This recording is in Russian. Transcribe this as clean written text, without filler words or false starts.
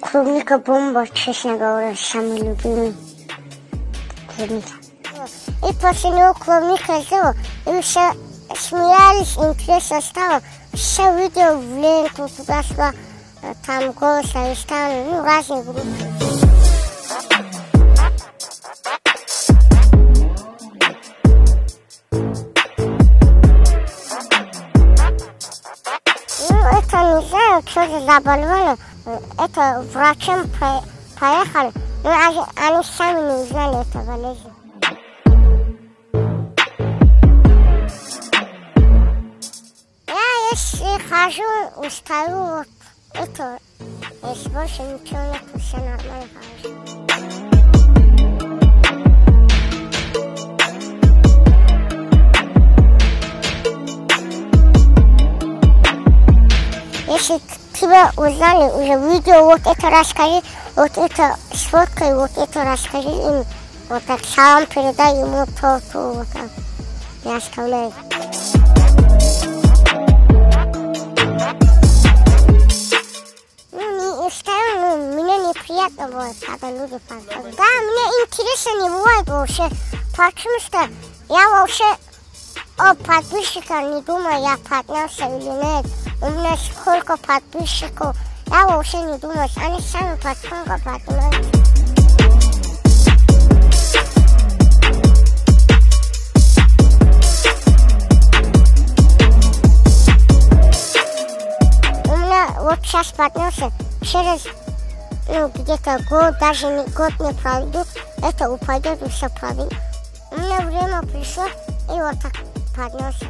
Клубника бомба, честно говоря, самый любимый клубника. И после него клубника сделал, и все смеялись, интересно стало. Все видео в ленту туда-сюда, там голос Аристан, ну разные группы. Это не знаю, что заболевали, это врачам поехали, но они сами не узнали эту болезнь. Я если хожу, устаю, вот это, если больше ничего нет, все нормально хожу. Если тебя узнали, уже видео, вот это расскажи, вот это сфоткай, вот это расскажи им, вот так салам передай ему то, вот так, я оставляю. Ну, не устаю, но мне неприятно бывает, когда люди подходят. Да, мне интересно не бывает вообще, потому что я вообще о подписчиках не думаю, я поднялся или нет. У меня сколько подписчиков, я вообще не думаю, они сами потихоньку поднимаются. У меня вот сейчас поднялся, через где-то год, даже год не пройдет, это упадет и все пройдет. У меня время пришло, и вот так поднялся.